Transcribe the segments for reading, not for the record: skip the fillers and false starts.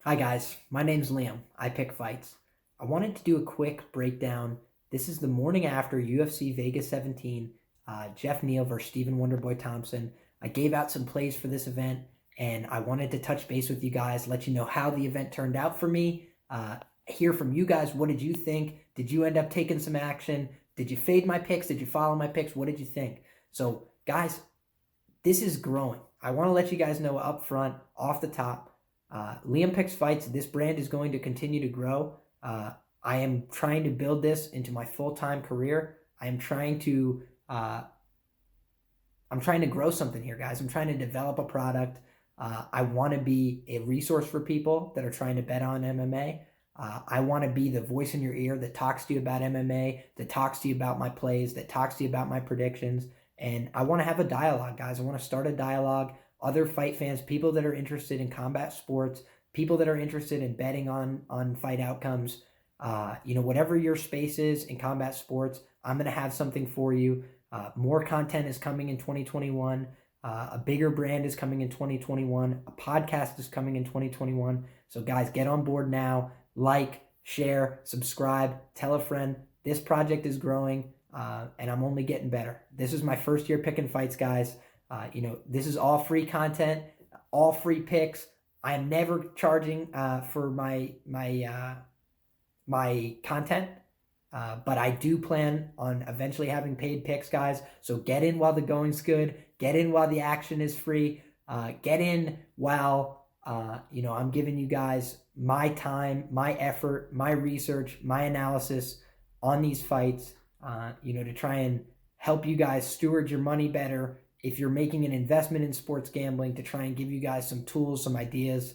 Hi guys, my name's Liam. I pick fights. I wanted to do a quick breakdown. This is the morning after UFC Vegas 17, Jeff Neal versus Stephen Wonderboy Thompson. I gave out some plays for this event, and I wanted to touch base with you guys, let you know how the event turned out for me. Hear from you guys. What did you think? Did you end up taking some action? Did you fade my picks? Did you follow my picks? What did you think? So, guys, this is growing. I want to let you guys know up front, off the top, LiamPicksFights, this brand is going to continue to grow. I am trying to build this into my full-time career. I'm trying to grow something here, guys. I'm trying to develop a product. I want to be a resource for people that are trying to bet on MMA. I want to be the voice in your ear that talks to you about MMA, that talks to you about my plays, that talks to you about my predictions. And I want to have a dialogue, guys. I want to start a dialogue. Other fight fans, people that are interested in combat sports, people that are interested in betting on fight outcomes, whatever your space is in combat sports, I'm going to have something for you. More content is coming in 2021. A bigger brand is coming in 2021. A podcast is coming in 2021. So guys, get on board now. Like, share, subscribe, tell a friend. This project is growing, and I'm only getting better. This is my first year picking fights, guys. This is all free content, all free picks. I am never charging for my content, but I do plan on eventually having paid picks, guys. So get in while the going's good. Get in while the action is free. Get in while I'm giving you guys my time, my effort, my research, my analysis on these fights. To try and help you guys steward your money better. If you're making an investment in sports gambling, to try and give you guys some tools, some ideas,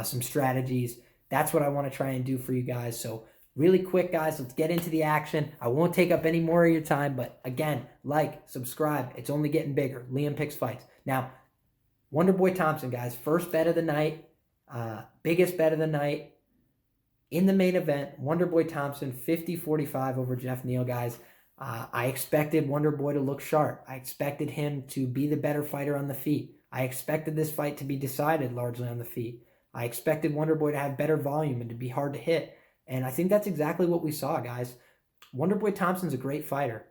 some strategies. That's what I want to try and do for you guys. So really quick, guys, let's get into the action. I won't take up any more of your time, but again, like, subscribe. It's only getting bigger. Liam Picks Fights. Now, Wonderboy Thompson, guys, first bet of the night, biggest bet of the night. In the main event, Wonderboy Thompson, 50-45 over Jeff Neal, guys. I expected Wonderboy to look sharp. I expected him to be the better fighter on the feet. I expected this fight to be decided largely on the feet. I expected Wonderboy to have better volume and to be hard to hit. And I think that's exactly what we saw, guys. Wonderboy Thompson's a great fighter.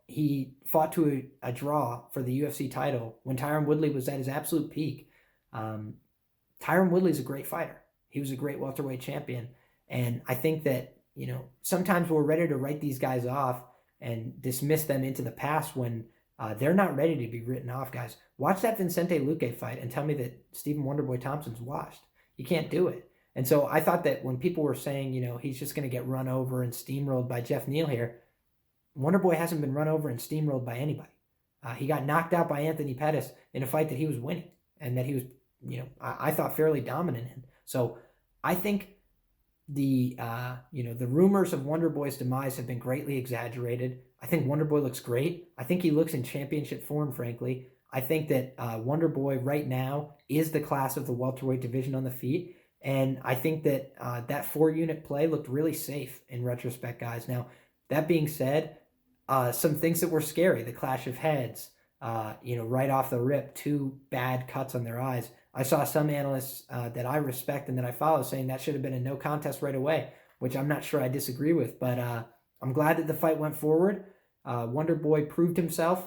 He fought to a draw for the UFC title when Tyron Woodley was at his absolute peak. Tyron Woodley's a great fighter. He was a great welterweight champion. And I think that sometimes we're ready to write these guys off and dismiss them into the past when they're not ready to be written off, guys. Watch that Vicente Luque fight and tell me that Stephen Wonderboy Thompson's washed. You can't do it. And so I thought that when people were saying, he's just going to get run over and steamrolled by Jeff Neal here, Wonderboy hasn't been run over and steamrolled by anybody. He got knocked out by Anthony Pettis in a fight that he was winning and that he was, I thought fairly dominant in. So I think the rumors of Wonderboy's demise have been greatly exaggerated. I think Wonderboy looks great. I think he looks in championship form, frankly. I think that Wonderboy right now is the class of the welterweight division on the feet. And I think that that 4-unit play looked really safe in retrospect, guys. Now, that being said, some things that were scary, the clash of heads, right off the rip, 2 bad cuts on their eyes. I saw some analysts that I respect and that I follow saying that should have been a no contest right away, which I'm not sure I disagree with. But I'm glad that the fight went forward. Wonderboy proved himself.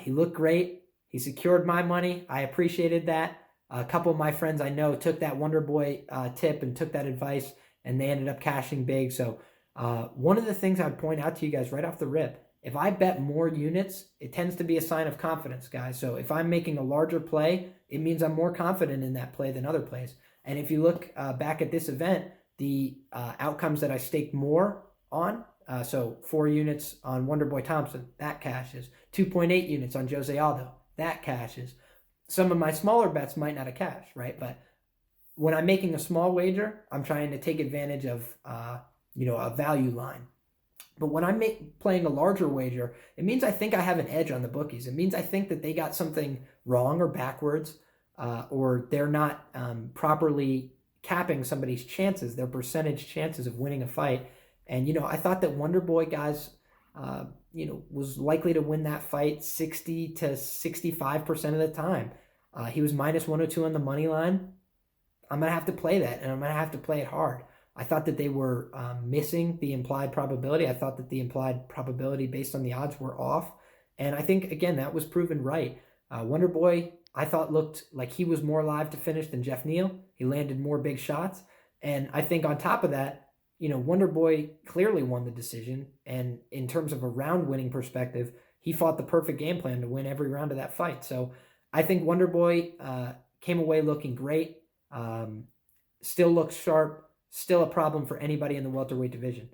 He looked great. He secured my money. I appreciated that. A couple of my friends I know took that Wonderboy tip and took that advice, and they ended up cashing big. So one of the things I'd point out to you guys right off the rip, if I bet more units, it tends to be a sign of confidence, guys. So if I'm making a larger play, it means I'm more confident in that play than other plays. And if you look back at this event, the outcomes that I staked more on, so 4 units on Wonderboy Thompson, that cashes. 2.8 units on Jose Aldo, that cashes. Some of my smaller bets might not have cashed, right? But when I'm making a small wager, I'm trying to take advantage of, a value line. But when I'm playing a larger wager, it means I think I have an edge on the bookies. It means I think that they got something wrong or backwards, or they're not properly capping somebody's chances, their percentage chances of winning a fight. And, I thought that Wonderboy, guys, was likely to win that fight 60 to 65% of the time. He was minus 102 on the money line. I'm going to have to play that, and I'm going to have to play it hard. I thought that they were missing the implied probability. I thought that the implied probability based on the odds were off. And I think, again, that was proven right. Wonderboy, I thought, looked like he was more alive to finish than Jeff Neal. He landed more big shots. And I think on top of that, Wonderboy clearly won the decision. And in terms of a round-winning perspective, he fought the perfect game plan to win every round of that fight. So I think Wonderboy came away looking great. Still looks sharp. Still a problem for anybody in the welterweight division.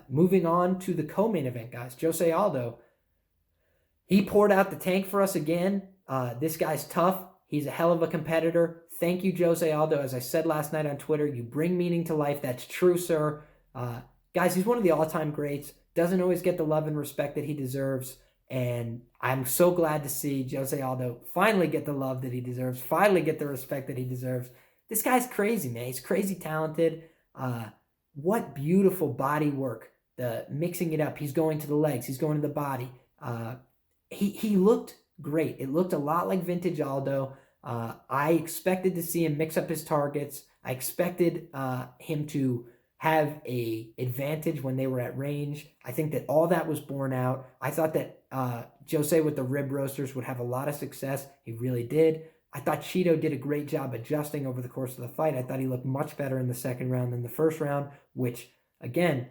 Moving on to the co-main event, guys. Jose Aldo, he poured out the tank for us again. This guy's tough. He's a hell of a competitor. Thank you, Jose Aldo. As I said last night on Twitter, you bring meaning to life. That's true, sir. Guys, he's one of the all-time greats. Doesn't always get the love and respect that he deserves. And I'm so glad to see Jose Aldo finally get the love that he deserves, finally get the respect that he deserves. This guy's crazy, man. He's crazy talented. What beautiful body work. The mixing it up. He's going to the legs. He's going to the body. He looked great. It looked a lot like vintage Aldo. I expected to see him mix up his targets. I expected him to have a advantage when they were at range. I think that all that was borne out. I thought that Jose with the rib roasters would have a lot of success. He really did. I thought Cheeto did a great job adjusting over the course of the fight. I thought he looked much better in the second round than the first round, which, again,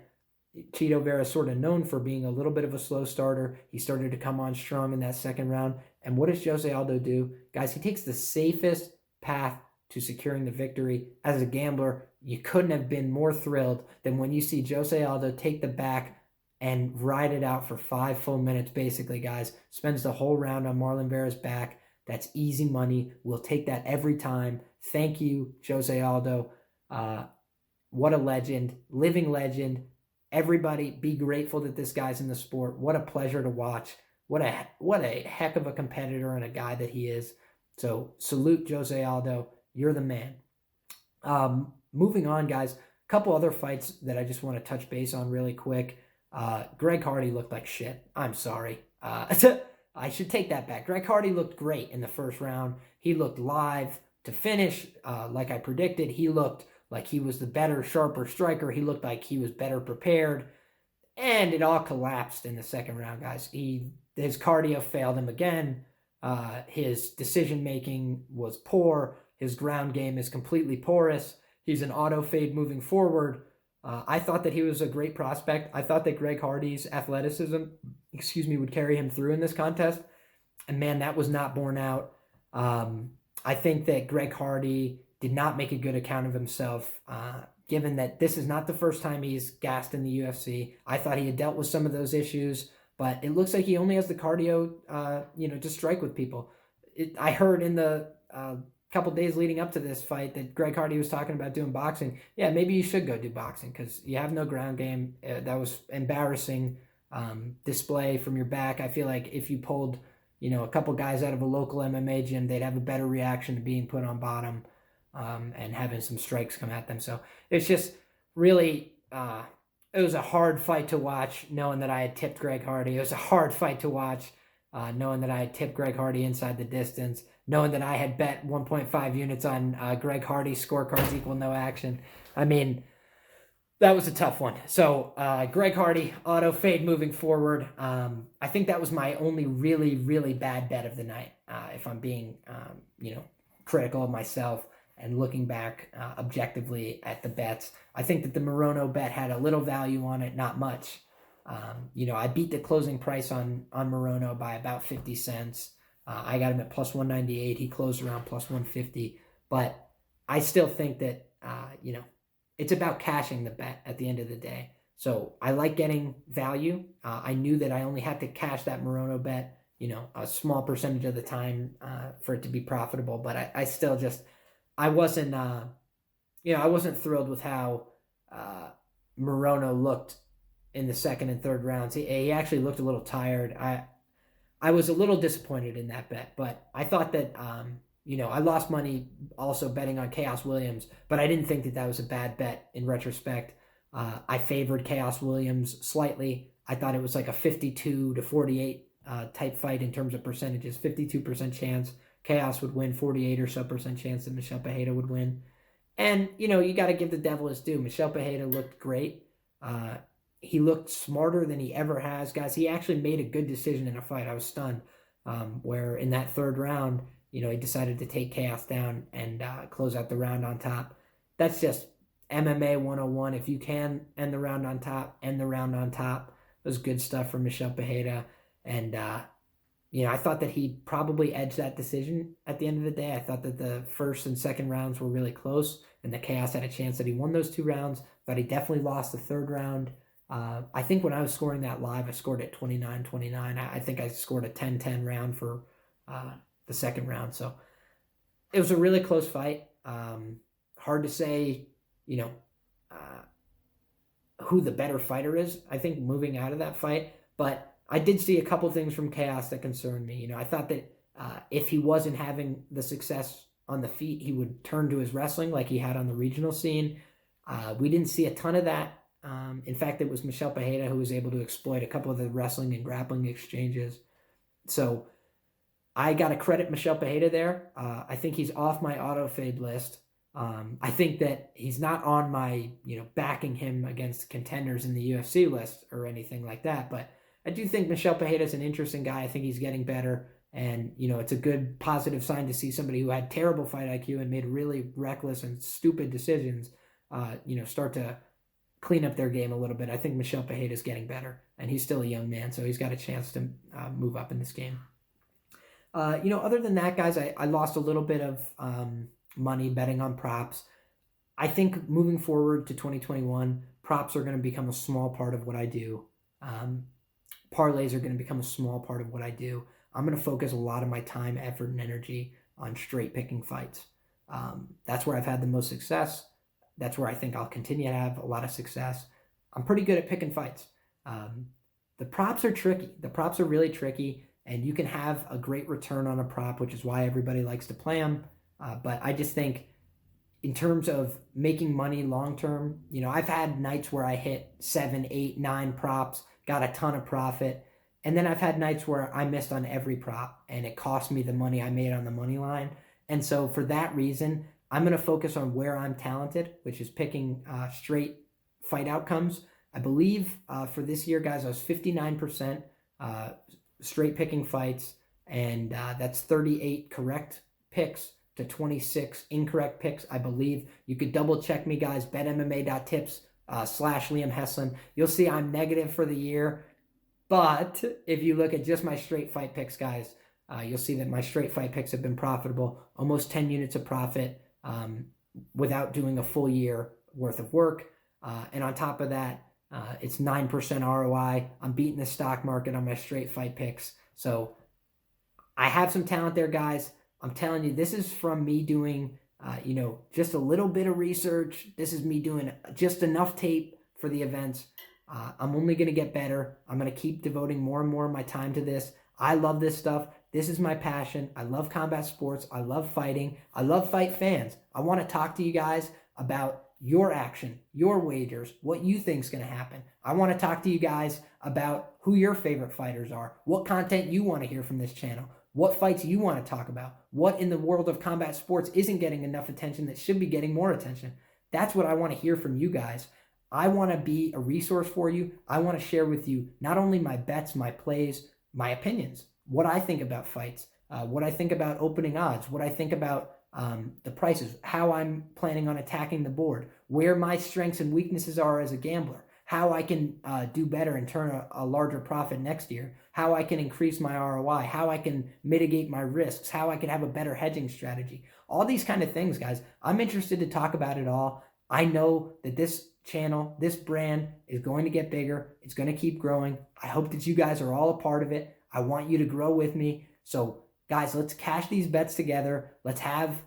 Cheeto Vera is sort of known for being a little bit of a slow starter. He started to come on strong in that second round. And what does Jose Aldo do? Guys, he takes the safest path to securing the victory. As a gambler, you couldn't have been more thrilled than when you see Jose Aldo take the back and ride it out for 5 full minutes, basically, guys. Spends the whole round on Marlon Vera's back. That's easy money. We'll take that every time. Thank you, Jose Aldo. What a legend, living legend. Everybody be grateful that this guy's in the sport. What a pleasure to watch. What a heck of a competitor and a guy that he is. So salute Jose Aldo. You're the man. Moving on, guys. A couple other fights that I just want to touch base on really quick. Greg Hardy looked like shit. I'm sorry. I should take that back. Greg Hardy looked great in the first round. He looked live to finish, like I predicted. He looked like he was the better, sharper striker. He looked like he was better prepared. And it all collapsed in the second round, guys. His cardio failed him again. His decision-making was poor. His ground game is completely porous. He's an auto fade moving forward. I thought that he was a great prospect. I thought that Greg Hardy's athleticism, would carry him through in this contest. And man, that was not borne out. I think that Greg Hardy did not make a good account of himself, given that this is not the first time he's gassed in the UFC. I thought he had dealt with some of those issues, but it looks like he only has the cardio, to strike with people. I heard in the couple days leading up to this fight that Greg Hardy was talking about doing boxing. Yeah, maybe you should go do boxing because you have no ground game. That was embarrassing display from your back. I feel like if you pulled, a couple guys out of a local MMA gym, they'd have a better reaction to being put on bottom and having some strikes come at them. So it's just really, it was a hard fight to watch knowing that I had tipped Greg Hardy. It was a hard fight to watch knowing that I had tipped Greg Hardy inside the distance, knowing that I had bet 1.5 units on Greg Hardy's scorecards equal no action. I mean, that was a tough one. So Greg Hardy, auto fade moving forward. I think that was my only really, really bad bet of the night, if I'm being, critical of myself and looking back objectively at the bets. I think that the Morono bet had a little value on it, not much. I beat the closing price on Morono by about 50 cents. I got him at plus 198. He closed around plus 150. But I still think that, it's about cashing the bet at the end of the day. So I like getting value. I knew that I only had to cash that Morono bet, a small percentage of the time for it to be profitable. But I still just, I wasn't thrilled with how Morono looked in the second and third rounds. He actually looked a little tired. I was a little disappointed in that bet, but I thought that, I lost money also betting on Chaos Williams, but I didn't think that that was a bad bet in retrospect. I favored Chaos Williams slightly. I thought it was like a 52-48 type fight in terms of percentages. 52% chance Chaos would win, 48 or so percent chance that Michelle Pajeda would win. And, you got to give the devil his due. Michel Pereira looked great. He looked smarter than he ever has, guys. He actually made a good decision in a fight. I was stunned. Where in that third round, he decided to take Chaos down and close out the round on top. That's just MMA 101. If you can end the round on top, end the round on top. It was good stuff from Michel Pereira. And, I thought that he probably edged that decision at the end of the day. I thought that the first and second rounds were really close, and the Chaos had a chance that he won those 2 rounds. Thought he definitely lost the third round. I think when I was scoring that live, I scored it 29-29. I think I scored a 10-10 round for the second round. So it was a really close fight. Hard to say, who the better fighter is, I think, moving out of that fight. But I did see a couple things from Chaos that concerned me. I thought that if he wasn't having the success on the feet, he would turn to his wrestling like he had on the regional scene. We didn't see a ton of that. In fact, it was Michel Pereira who was able to exploit a couple of the wrestling and grappling exchanges. So I got to credit Michel Pereira there. I think he's off my auto fade list. I think that he's not on my, backing him against contenders in the UFC list or anything like that. But I do think Michel Pereira is an interesting guy. I think he's getting better. And, it's a good positive sign to see somebody who had terrible fight IQ and made really reckless and stupid decisions, start to clean up their game a little bit. I think Michel Pereira is getting better, and he's still a young man, so he's got a chance to move up in this game. Other than that, guys, I lost a little bit of money betting on props. I think moving forward to 2021, props are going to become a small part of what I do. Parlays are going to become a small part of what I do. I'm going to focus a lot of my time, effort, and energy on straight picking fights. That's where I've had the most success. That's where I think I'll continue to have a lot of success. I'm pretty good at picking fights. The props are tricky. The props are really tricky, and you can have a great return on a prop, which is why everybody likes to play them. But I just think in terms of making money long-term, I've had nights where I hit 7, 8, 9 props, got a ton of profit. And then I've had nights where I missed on every prop and it cost me the money I made on the money line. And so for that reason, I'm going to focus on where I'm talented, which is picking straight fight outcomes. I believe for this year, guys, I was 59% straight picking fights, and that's 38 correct picks to 26 incorrect picks, I believe. You could double check me, guys, betmma.tips /LiamHeslin. You'll see I'm negative for the year. But if you look at just my straight fight picks, guys, you'll see that my straight fight picks have been profitable, almost 10 units of profit without doing a full year worth of work. And on top of that, it's 9% ROI. I'm beating the stock market on my straight fight picks. So I have some talent there, guys. I'm telling you, this is from me doing, just a little bit of research. This is me doing just enough tape for the events. I'm only going to get better. I'm going to keep devoting more and more of my time to this. I love this stuff. This is my passion. I love combat sports. I love fighting. I love fight fans. I want to talk to you guys about your action, your wagers, what you think is going to happen. I want to talk to you guys about who your favorite fighters are, what content you want to hear from this channel, what fights you want to talk about, what in the world of combat sports isn't getting enough attention that should be getting more attention. That's what I want to hear from you guys. I want to be a resource for you. I want to share with you not only my bets, my plays, my opinions, what I think about fights, what I think about opening odds, what I think about the prices, how I'm planning on attacking the board, where my strengths and weaknesses are as a gambler, how I can do better and turn a larger profit next year, how I can increase my ROI, how I can mitigate my risks, how I can have a better hedging strategy. All these kind of things, guys. I'm interested to talk about it all. I know that this channel, this brand is going to get bigger. It's going to keep growing. I hope that you guys are all a part of it. I want you to grow with me. So guys, let's cash these bets together. Let's have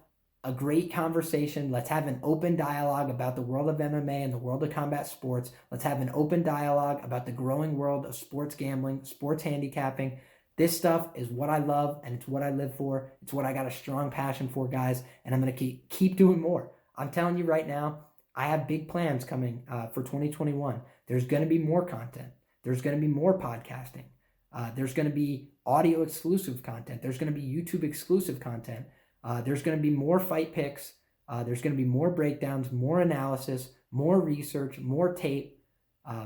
a great conversation. Let's have an open dialogue about the world of MMA and the world of combat sports. Let's have an open dialogue about the growing world of sports gambling, sports handicapping. This stuff is what I love, and it's what I live for. It's what I got a strong passion for, guys, and I'm going to keep doing more. I'm telling you right now, I have big plans coming for 2021. There's going to be more content. There's going to be more podcasting. There's going to be audio exclusive content. There's going to be YouTube exclusive content. There's going to be more fight picks. There's going to be more breakdowns, more analysis, more research, more tape,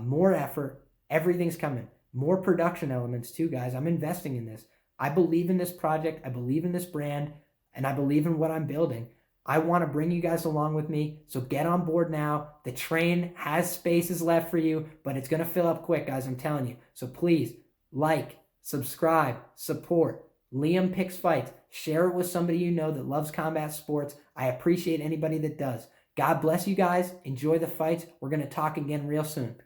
more effort. Everything's coming. More production elements too, guys. I'm investing in this. I believe in this project. I believe in this brand, and I believe in what I'm building. I want to bring you guys along with me, so get on board now. The train has spaces left for you, but it's going to fill up quick, guys, I'm telling you. So please, like, subscribe, support. Liam Picks Fights. Share it with somebody you know that loves combat sports. I appreciate anybody that does. God bless you guys. Enjoy the fights. We're going to talk again real soon.